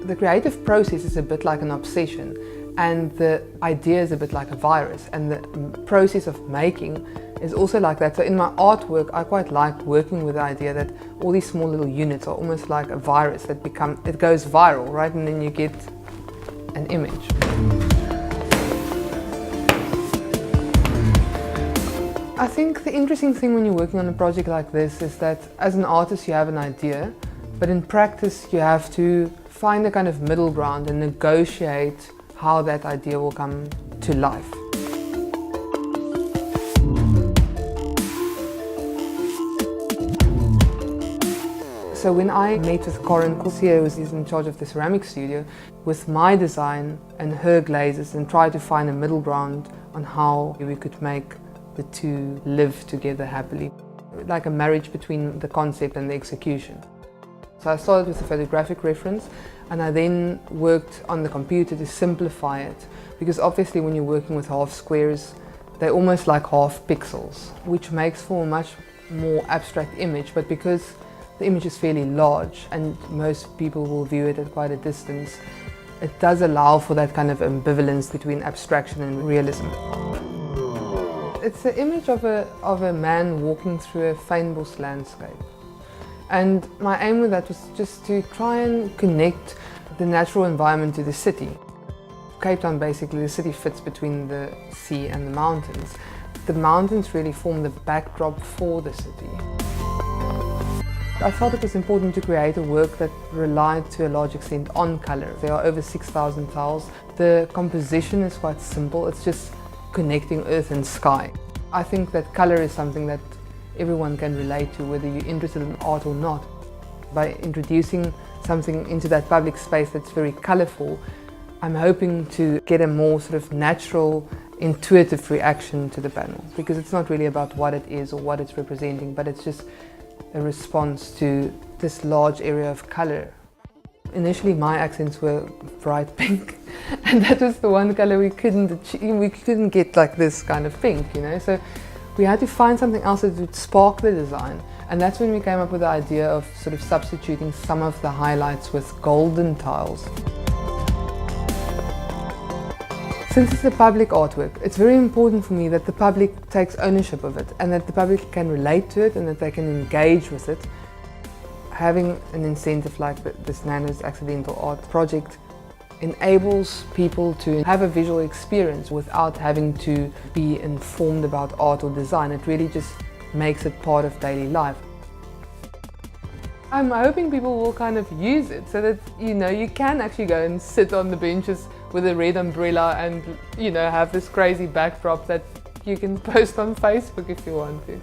The creative process is a bit like an obsession, and the idea is a bit like a virus, and the process of making is also like that. So in my artwork, I quite like working with the idea that all these small little units are almost like a virus that it goes viral, right? And then you get an image. I think the interesting thing when you're working on a project like this is that as an artist you have an idea, but in practice you have to find a kind of middle ground and negotiate how that idea will come to life. So when I met with Corinne Cossier, who's in charge of the ceramic studio, with my design and her glazes, and tried to find a middle ground on how we could make the two live together happily, like a marriage between the concept and the execution. So I started with a photographic reference, and I then worked on the computer to simplify it, because obviously when you're working with half squares, they're almost like half pixels, which makes for a much more abstract image. But because the image is fairly large and most people will view it at quite a distance, it does allow for that kind of ambivalence between abstraction and realism. It's the image of a man walking through a fynbos landscape. And my aim with that was just to try and connect the natural environment to the city. Cape Town, basically, the city fits between the sea and the mountains. The mountains really form the backdrop for the city. I felt it was important to create a work that relied to a large extent on colour. There are over 6,000 tiles. The composition is quite simple, it's just connecting earth and sky. I think that colour is something that everyone can relate to, whether you're interested in art or not. By introducing something into that public space that's very colourful, I'm hoping to get a more sort of natural, intuitive reaction to the panel, because it's not really about what it is or what it's representing, but it's just a response to this large area of colour. Initially my accents were bright pink, and that was the one colour we couldn't achieve. We couldn't get like this kind of pink, you know, so we had to find something else that would spark the design, and that's when we came up with the idea of sort of substituting some of the highlights with golden tiles. Since it's a public artwork, it's very important for me that the public takes ownership of it, and that the public can relate to it and that they can engage with it. Having an incentive like this Nando's Accidental Art project enables people to have a visual experience without having to be informed about art or design. It really just makes it part of daily life. I'm hoping people will kind of use it so that, you know, you can actually go and sit on the benches with a red umbrella and, you know, have this crazy backdrop that you can post on Facebook if you want to.